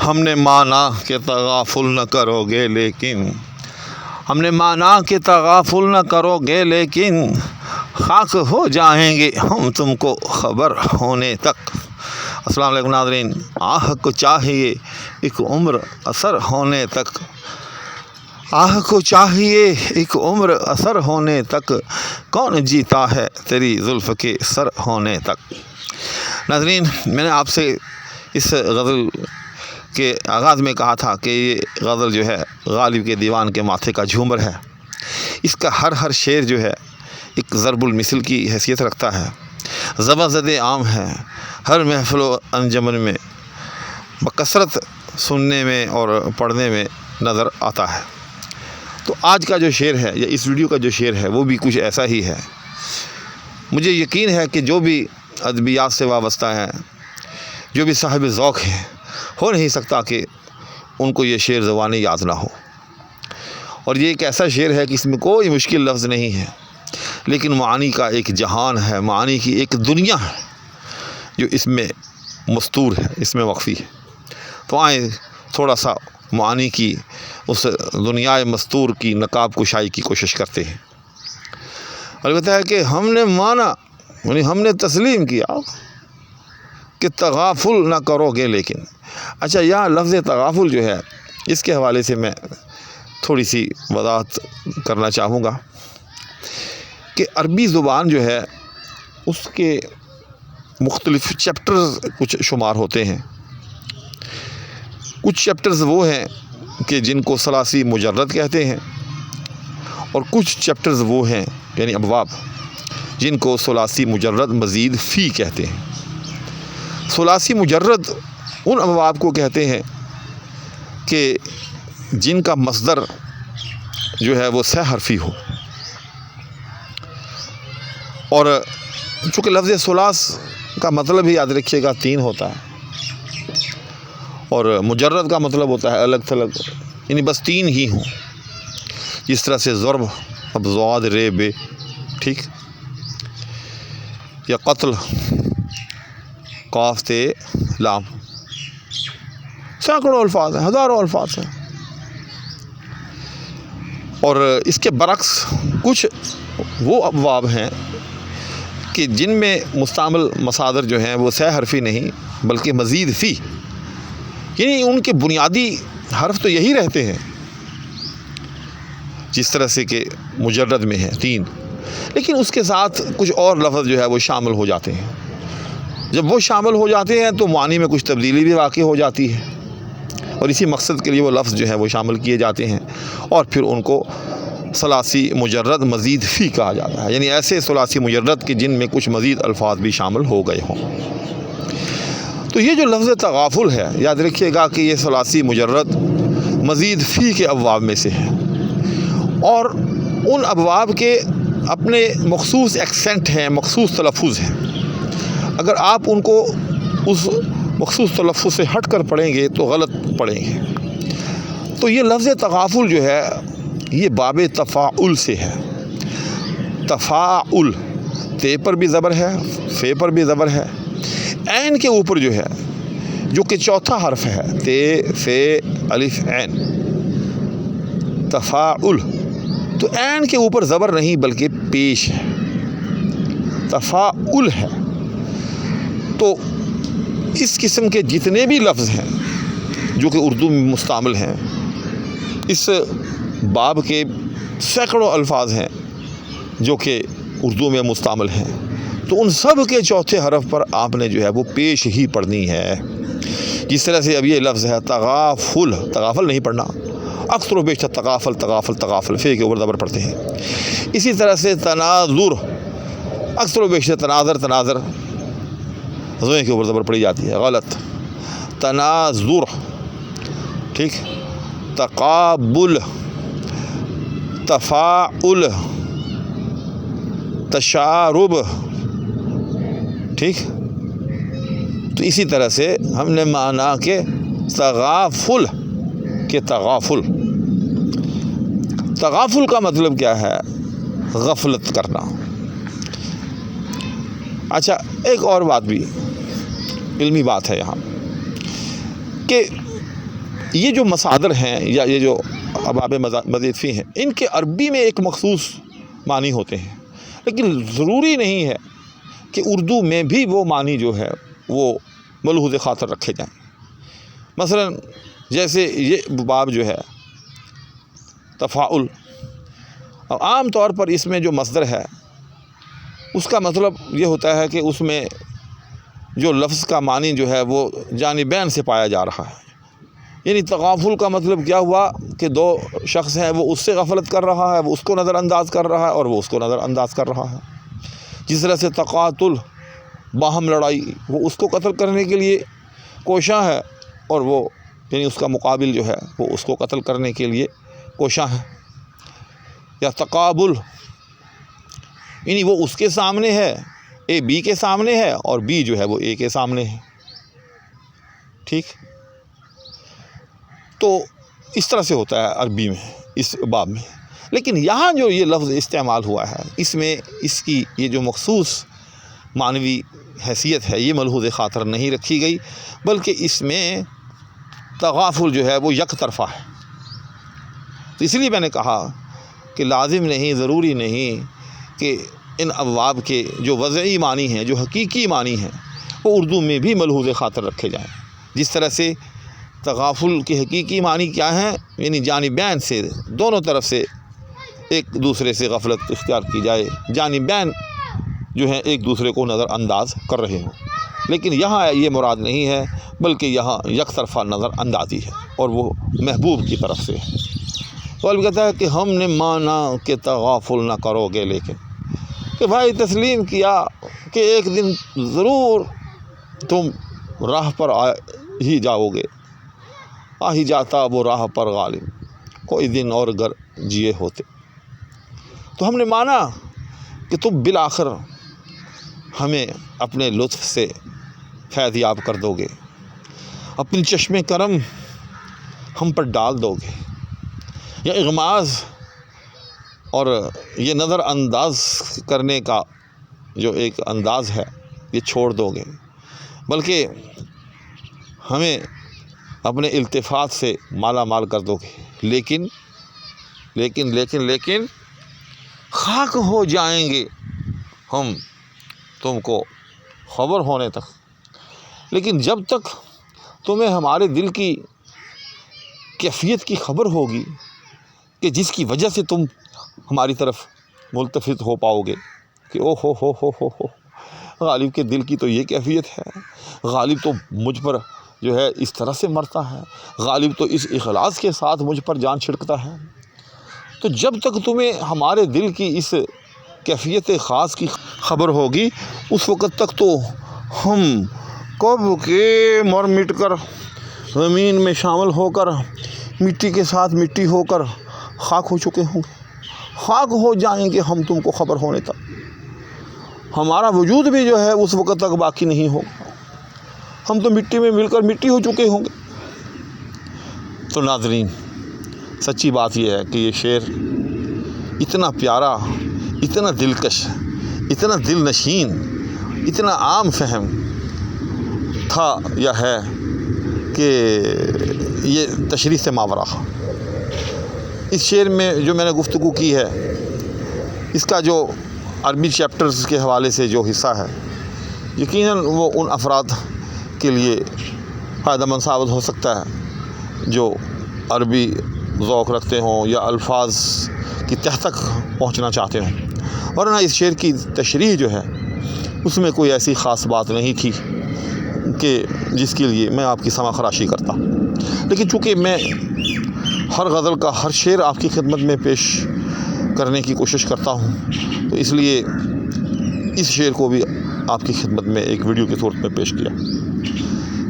ہم نے مانا کہ تغافل نہ کرو گے لیکن ہم نے مانا کہ تغافل نہ کرو گے لیکن خاک ہو جائیں گے ہم تم کو خبر ہونے تک۔ السلام علیکم ناظرین، آہ کو چاہیے ایک عمر اثر ہونے تک، آہ کو چاہیے ایک عمر اثر ہونے تک، کون جیتا ہے تیری زلف کے سر ہونے تک۔ ناظرین، میں نے آپ سے اس غزل کے آغاز میں کہا تھا کہ یہ غزل جو ہے غالب کے دیوان کے ماتھے کا جھومر ہے۔ اس کا ہر شعر جو ہے ایک ضرب المثل کی حیثیت رکھتا ہے، زبردست عام ہے، ہر محفل و انجمن میں بکثرت سننے میں اور پڑھنے میں نظر آتا ہے۔ تو آج کا جو شعر ہے یا اس ویڈیو کا جو شعر ہے وہ بھی کچھ ایسا ہی ہے۔ مجھے یقین ہے کہ جو بھی ادبیات سے وابستہ ہے، جو بھی صاحب ذوق ہے، ہو نہیں سکتا کہ ان کو یہ شعر زبانی یاد نہ ہو۔ اور یہ ایک ایسا شعر ہے کہ اس میں کوئی مشکل لفظ نہیں ہے، لیکن معانی کا ایک جہان ہے، معانی کی ایک دنیا ہے جو اس میں مستور ہے، اس میں مخفی ہے۔ تو آئیں تھوڑا سا معانی کی اس دنیا مستور کی نقاب کشائی کی کوشش کرتے ہیں۔ البتہ ہے کہ ہم نے مانا، یعنی ہم نے تسلیم کیا کہ تغافل نہ کرو گے لیکن۔ اچھا، یہاں لفظ تغافل جو ہے اس کے حوالے سے میں تھوڑی سی وضاحت کرنا چاہوں گا کہ عربی زبان جو ہے اس کے مختلف چیپٹرز کچھ شمار ہوتے ہیں۔ کچھ چیپٹرز وہ ہیں کہ جن کو ثلاثی مجرد کہتے ہیں، اور کچھ چیپٹرز وہ ہیں یعنی ابواب جن کو ثلاثی مجرد مزید فی کہتے ہیں۔ ثلاثی مجرد ان ابواب کو کہتے ہیں کہ جن کا مصدر جو ہے وہ 6 حرفی ہو، اور چونکہ لفظ ثلاث کا مطلب ہی یاد رکھیے گا 3 ہوتا ہے، اور مجرد کا مطلب ہوتا ہے الگ تھلگ، یعنی بس 3 ہی ہوں، جس طرح سے ضرب اب ضاد رے بے، ٹھیک، یا قتل قاف تے لام، سینکڑوں الفاظ ہیں، ہزاروں الفاظ ہیں۔ اور اس کے برعکس کچھ وہ ابواب ہیں کہ جن میں مستعمل مصادر جو ہیں وہ 6 حرفی نہیں بلکہ مزید فی، یعنی ان کے بنیادی حرف تو یہی رہتے ہیں جس طرح سے کہ مجرد میں ہے 3، لیکن اس کے ساتھ کچھ اور لفظ جو ہے وہ شامل ہو جاتے ہیں۔ جب وہ شامل ہو جاتے ہیں تو معنی میں کچھ تبدیلی بھی واقع ہو جاتی ہے، اور اسی مقصد کے لیے وہ لفظ جو ہے وہ شامل کیے جاتے ہیں، اور پھر ان کو ثلاثی مجرد مزید فی کہا جاتا ہے، یعنی ایسے ثلاثی مجرد کہ جن میں کچھ مزید الفاظ بھی شامل ہو گئے ہوں۔ تو یہ جو لفظ تغافل ہے، یاد رکھیے گا کہ یہ ثلاثی مجرد مزید فی کے ابواب میں سے ہے، اور ان ابواب کے اپنے مخصوص ایکسنٹ ہیں، مخصوص تلفظ ہیں۔ اگر آپ ان کو اس مخصوص تلفظ سے ہٹ کر پڑھیں گے تو غلط پڑھیں گے۔ تو یہ لفظ تغافل جو ہے یہ باب تفاعل سے ہے۔ تفاعل، تے پر بھی زبر ہے، فے پر بھی زبر ہے، عین کے اوپر جو ہے جو کہ چوتھا حرف ہے، تے فے الف عین، تفاعل، تو عین کے اوپر زبر نہیں بلکہ پیش ہے، تفاعل ہے۔ تو اس قسم کے جتنے بھی لفظ ہیں جو کہ اردو میں مستعمل ہیں، اس باب کے سینکڑوں الفاظ ہیں جو کہ اردو میں مستعمل ہیں، تو ان سب کے چوتھے حرف پر آپ نے جو ہے وہ پیش ہی پڑھنی ہے۔ جس طرح سے اب یہ لفظ ہے تغافل، تغافل نہیں پڑھنا، اکثر و بیشتر تغافل تغافل تغافل، فے کے اوپر زبر پڑھتے ہیں۔ اسی طرح سے تناظر، اکثر و بیشتر تناظر تناظر، زوئیں کے اوپر زبر پڑھی جاتی ہے، غلط، تناظر، ٹھیک، تقابل، تفاعل، تشارب، ٹھیک۔ تو اسی طرح سے ہم نے مانا کہ تغافل، کہ تغافل، تغافل کا مطلب کیا ہے؟ غفلت کرنا۔ اچھا، ایک اور بات بھی علمی بات ہے یہاں کہ یہ جو مصادر ہیں یا یہ جو ابواب مضیفی ہیں، ان کے عربی میں ایک مخصوص معنی ہوتے ہیں، لیکن ضروری نہیں ہے کہ اردو میں بھی وہ معنی جو ہے وہ ملحوظ خاطر رکھے جائیں۔ مثلا جیسے یہ باب جو ہے تفاعل، عام طور پر اس میں جو مصدر ہے اس کا مطلب یہ ہوتا ہے کہ اس میں جو لفظ کا معنی جو ہے وہ جانبین سے پایا جا رہا ہے، یعنی تغافل کا مطلب کیا ہوا کہ دو شخص ہیں، وہ اس سے غفلت کر رہا ہے، وہ اس کو نظر انداز کر رہا ہے اور وہ اس کو نظر انداز کر رہا ہے۔ جس طرح سے تقاتل، باہم لڑائی، وہ اس کو قتل کرنے کے لیے کوشاں ہے اور وہ یعنی اس کا مقابل جو ہے وہ اس کو قتل کرنے کے لیے کوشاں ہے۔ یا تقابل، یعنی وہ اس کے سامنے ہے، اے بی کے سامنے ہے اور بی جو ہے وہ اے کے سامنے ہے، ٹھیک۔ تو اس طرح سے ہوتا ہے عربی میں اس باب میں، لیکن یہاں جو یہ لفظ استعمال ہوا ہے اس میں اس کی یہ جو مخصوص معنوی حیثیت ہے یہ ملحوظ خاطر نہیں رکھی گئی، بلکہ اس میں تغافل جو ہے وہ یک طرفہ ہے۔ تو اس لیے میں نے کہا کہ لازم نہیں، ضروری نہیں کہ ان ابواب کے جو وضعی معنی ہیں، جو حقیقی معنی ہیں، وہ اردو میں بھی ملحوظ خاطر رکھے جائیں۔ جس طرح سے تغافل کے حقیقی معنی کیا ہیں، یعنی جانبین سے، دونوں طرف سے ایک دوسرے سے غفلت اختیار کی جائے، جانبین جو ہیں ایک دوسرے کو نظر انداز کر رہے ہوں، لیکن یہاں یہ مراد نہیں ہے، بلکہ یہاں یک طرفہ نظر اندازی ہے اور وہ محبوب کی طرف سے ہے۔ تو کہتا ہے کہ ہم نے مانا کہ تغافل نہ کرو گے، لیکن کہ بھائی تسلیم کیا کہ ایک دن ضرور تم راہ پر آ ہی جاؤ گے، آ ہی جاتا وہ راہ پر غالب، کوئی دن اور گر جیے ہوتے۔ تو ہم نے مانا کہ تم بالآخر ہمیں اپنے لطف سے فیض یاب کر دو گے، اپنی چشم کرم ہم پر ڈال دو گے، یا اغماز اور یہ نظر انداز کرنے کا جو ایک انداز ہے یہ چھوڑ دو گے، بلکہ ہمیں اپنے التفات سے مالا مال کر دو گے۔ لیکن لیکن لیکن لیکن خاک ہو جائیں گے ہم تم کو خبر ہونے تک، لیکن جب تک تمہیں ہمارے دل کی کیفیت کی خبر ہوگی کہ جس کی وجہ سے تم ہماری طرف ملتفت ہو پاؤ گے کہ او ہو غالب کے دل کی تو یہ کیفیت ہے، غالب تو مجھ پر جو ہے اس طرح سے مرتا ہے، غالب تو اس اخلاص کے ساتھ مجھ پر جان چھڑکتا ہے۔ تو جب تک تمہیں ہمارے دل کی اس کیفیت خاص کی خبر ہوگی، اس وقت تک تو ہم کب کے مر مٹ کر زمین میں شامل ہو کر مٹی کے ساتھ مٹی ہو کر خاک ہو چکے ہوں گے، خاک ہو جائیں گے ہم تم کو خبر ہونے تک، ہمارا وجود بھی جو ہے اس وقت تک باقی نہیں ہوگا، ہم تو مٹی میں مل کر مٹی ہو چکے ہوں گے۔ تو ناظرین، سچی بات یہ ہے کہ یہ شعر اتنا پیارا، اتنا دلکش، اتنا دل نشین، اتنا عام فہم تھا یا ہے کہ یہ تشریح سے ماورا۔ اس شعر میں جو میں نے گفتگو کی ہے، اس کا جو عربی چیپٹرز کے حوالے سے جو حصہ ہے، یقیناً وہ ان افراد کے لیے فائدہ مند ثابت ہو سکتا ہے جو عربی ذوق رکھتے ہوں یا الفاظ کی تہ تک پہنچنا چاہتے ہوں، ورنہ اس شعر کی تشریح جو ہے اس میں کوئی ایسی خاص بات نہیں تھی کہ جس کے لیے میں آپ کی سمع خراشی کرتا، لیکن چونکہ میں ہر غزل کا ہر شعر آپ کی خدمت میں پیش کرنے کی کوشش کرتا ہوں، تو اس لیے اس شعر کو بھی آپ کی خدمت میں ایک ویڈیو کی صورت میں پیش کیا،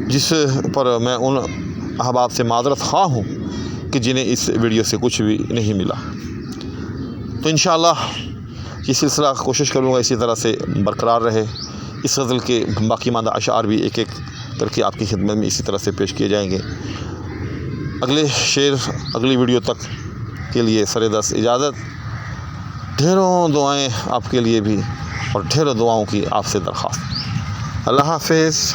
جس پر میں ان احباب سے معذرت خواہ ہوں کہ جنہیں اس ویڈیو سے کچھ بھی نہیں ملا۔ تو انشاءاللہ یہ سلسلہ کوشش کروں گا اسی طرح سے برقرار رہے، اس غزل کے باقی ماندہ اشعار بھی ایک ایک کر کے آپ کی خدمت میں اسی طرح سے پیش کیے جائیں گے۔ اگلے شعر اگلی ویڈیو تک کے لیے سر دست اجازت، ڈھیروں دعائیں آپ کے لیے بھی اور ڈھیروں دعاؤں کی آپ سے درخواست۔ اللہ حافظ۔